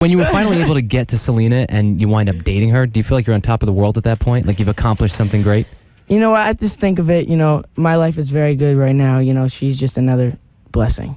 When you were finally able to get to Selena and you wind up dating her, do you feel like you're on top of the world at that point? Like you've accomplished something great? You know what? I just think of it, my life is very good right now. She's just another blessing.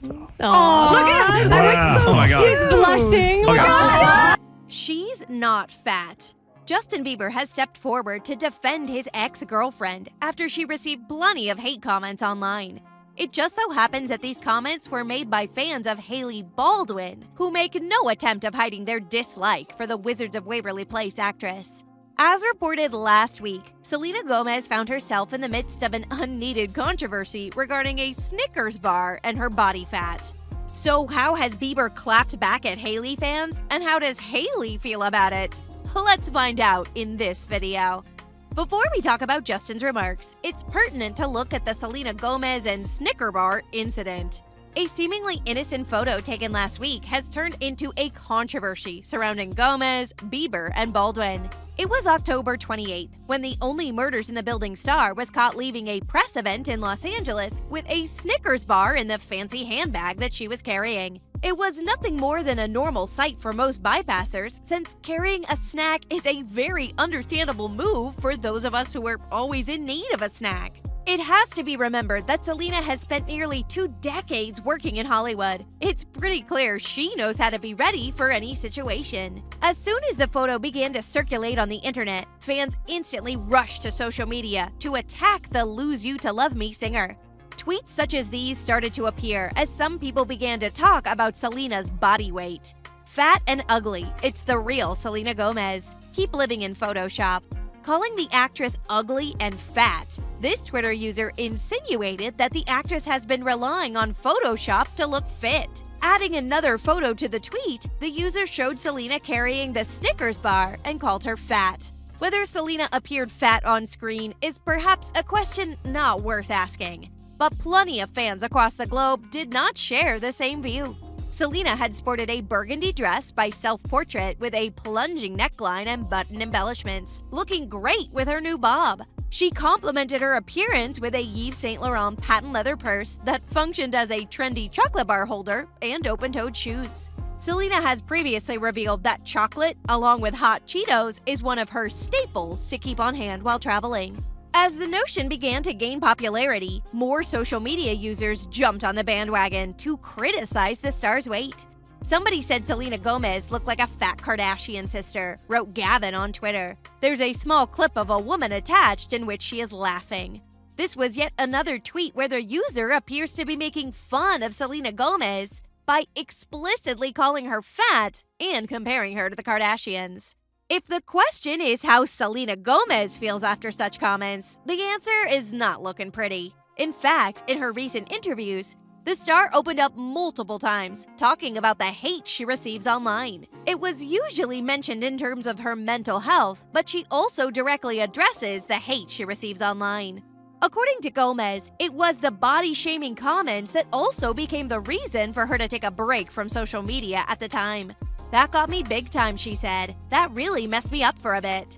Look at him. Wow. Oh my God. He's blushing. Okay. She's not fat. Justin Bieber has stepped forward to defend his ex-girlfriend after she received plenty of hate comments online. It just so happens that these comments were made by fans of Hailey Baldwin, who make no attempt of hiding their dislike for the Wizards of Waverly Place actress. As reported last week, Selena Gomez found herself in the midst of an unneeded controversy regarding a Snickers bar and her body fat. So how has Bieber clapped back at Hailey fans, and how does Hailey feel about it? Let's find out in this video. Before we talk about Justin's remarks, it's pertinent to look at the Selena Gomez and Snicker bar incident. A seemingly innocent photo taken last week has turned into a controversy surrounding Gomez, Bieber, and Baldwin. It was October 28th when the Only Murders in the Building star was caught leaving a press event in Los Angeles with a Snickers bar in the fancy handbag that she was carrying. It was nothing more than a normal sight for most bypassers, since carrying a snack is a very understandable move for those of us who are always in need of a snack. It has to be remembered that Selena has spent nearly 2 decades working in Hollywood. It's pretty clear she knows how to be ready for any situation. As soon as the photo began to circulate on the internet, fans instantly rushed to social media to attack the Lose You to Love Me singer. Tweets such as these started to appear as some people began to talk about Selena's body weight. Fat and ugly, it's the real Selena Gomez. Keep living in Photoshop. Calling the actress ugly and fat, this Twitter user insinuated that the actress has been relying on Photoshop to look fit. Adding another photo to the tweet, the user showed Selena carrying the Snickers bar and called her fat. Whether Selena appeared fat on screen is perhaps a question not worth asking. But plenty of fans across the globe did not share the same view. Selena had sported a burgundy dress by Self-Portrait with a plunging neckline and button embellishments, looking great with her new bob. She complimented her appearance with a Yves Saint Laurent patent leather purse that functioned as a trendy chocolate bar holder and open-toed shoes. Selena has previously revealed that chocolate, along with hot Cheetos, is one of her staples to keep on hand while traveling. As the notion began to gain popularity, more social media users jumped on the bandwagon to criticize the star's weight. Somebody said Selena Gomez looked like a fat Kardashian sister, wrote Gavin on Twitter. There's a small clip of a woman attached in which she is laughing. This was yet another tweet where the user appears to be making fun of Selena Gomez by explicitly calling her fat and comparing her to the Kardashians. If the question is how Selena Gomez feels after such comments, the answer is not looking pretty. In fact, in her recent interviews, the star opened up multiple times, talking about the hate she receives online. It was usually mentioned in terms of her mental health, but she also directly addresses the hate she receives online. According to Gomez, it was the body-shaming comments that also became the reason for her to take a break from social media at the time. That got me big time, she said. That really messed me up for a bit.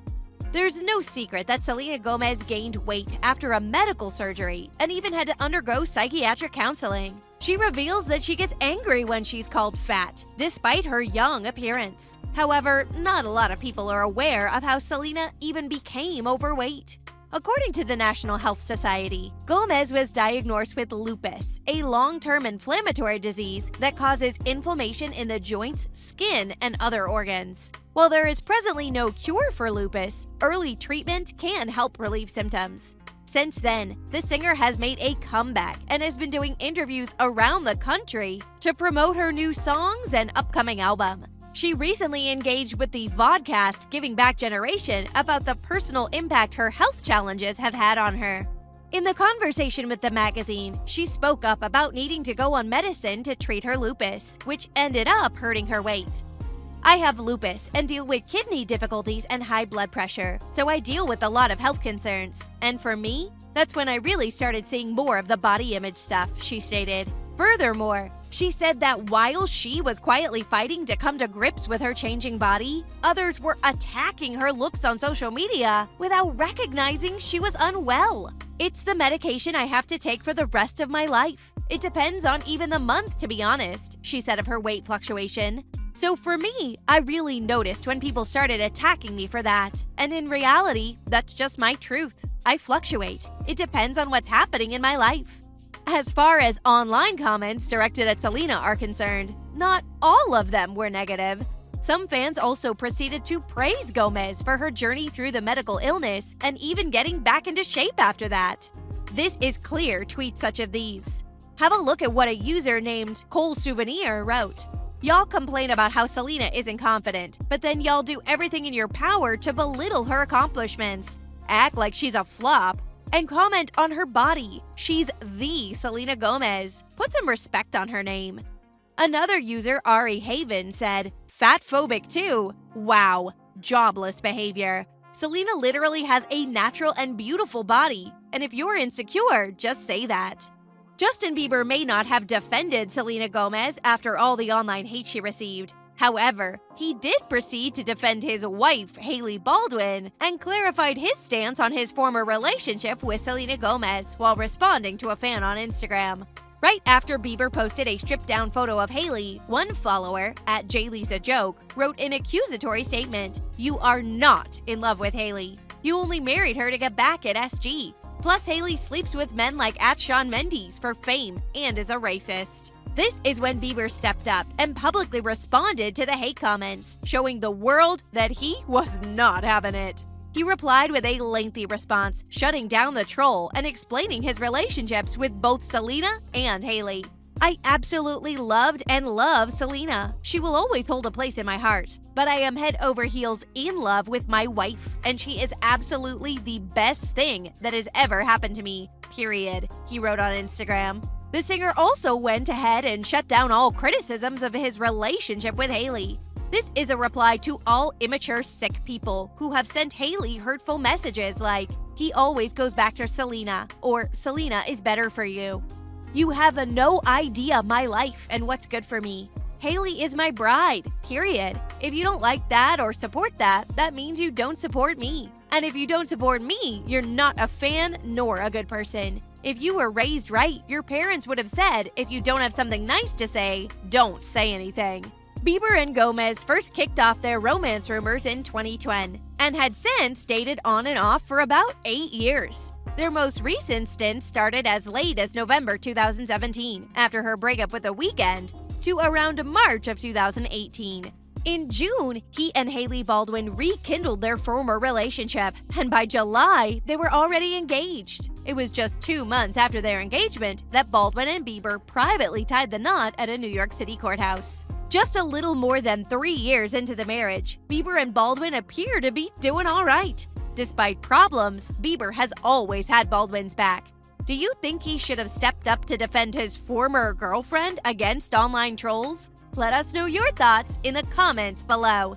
There's no secret that Selena Gomez gained weight after a medical surgery and even had to undergo psychiatric counseling. She reveals that she gets angry when she's called fat, despite her young appearance. However, not a lot of people are aware of how Selena even became overweight. According to the National Health Society, Gomez was diagnosed with lupus, a long-term inflammatory disease that causes inflammation in the joints, skin, and other organs. While there is presently no cure for lupus, early treatment can help relieve symptoms. Since then, the singer has made a comeback and has been doing interviews around the country to promote her new songs and upcoming album. She recently engaged with the vodcast Giving Back Generation about the personal impact her health challenges have had on her. In the conversation with the magazine, she spoke up about needing to go on medicine to treat her lupus, which ended up hurting her weight. I have lupus and deal with kidney difficulties and high blood pressure, so I deal with a lot of health concerns. And for me, that's when I really started seeing more of the body image stuff, she stated. Furthermore, she said that while she was quietly fighting to come to grips with her changing body, others were attacking her looks on social media without recognizing she was unwell. It's the medication I have to take for the rest of my life. It depends on even the month, to be honest, she said of her weight fluctuation. So for me, I really noticed when people started attacking me for that. And in reality, that's just my truth. I fluctuate. It depends on what's happening in my life. As far as online comments directed at Selena are concerned, not all of them were negative. Some fans also proceeded to praise Gomez for her journey through the medical illness and even getting back into shape after that. This is clear tweets such as these. Have a look at what a user named Cole Souvenir wrote. Y'all complain about how Selena isn't confident, but then y'all do everything in your power to belittle her accomplishments. Act like she's a flop, and comment on her body. She's the Selena Gomez. Put some respect on her name. Another user, Ari Haven, said, "Fat phobic too. Wow, jobless behavior. Selena literally has a natural and beautiful body, and if you're insecure, just say that." Justin Bieber may not have defended Selena Gomez after all the online hate she received. However, he did proceed to defend his wife, Hailey Baldwin, and clarified his stance on his former relationship with Selena Gomez while responding to a fan on Instagram. Right after Bieber posted a stripped-down photo of Hailey, one follower, at @Jaylee'sAJoke, wrote an accusatory statement. "You are not in love with Hailey. You only married her to get back at SG. Plus, Hailey sleeps with men like @Shawn Mendes for fame and is a racist." This is when Bieber stepped up and publicly responded to the hate comments, showing the world that he was not having it. He replied with a lengthy response, shutting down the troll and explaining his relationships with both Selena and Hailey. "I absolutely loved and love Selena. She will always hold a place in my heart. But I am head over heels in love with my wife, and she is absolutely the best thing that has ever happened to me, period," he wrote on Instagram. The singer also went ahead and shut down all criticisms of his relationship with Hailey. This is a reply to all immature, sick people who have sent Hailey hurtful messages like, "He always goes back to Selena," or "Selena is better for you." "You have no idea my life and what's good for me. Hailey is my bride, period. If you don't like that or support that, that means you don't support me. And if you don't support me, you're not a fan nor a good person. If you were raised right, your parents would have said, if you don't have something nice to say, don't say anything." Bieber and Gomez first kicked off their romance rumors in 2010 and had since dated on and off for about 8 years. Their most recent stint started as late as November 2017 after her breakup with The Weeknd to around March of 2018. In June, he and Hailey Baldwin rekindled their former relationship, and by July, they were already engaged. It was just 2 months after their engagement that Baldwin and Bieber privately tied the knot at a New York City courthouse. Just a little more than 3 years into the marriage, Bieber and Baldwin appear to be doing all right. Despite problems, Bieber has always had Baldwin's back. Do you think he should have stepped up to defend his former girlfriend against online trolls? Let us know your thoughts in the comments below.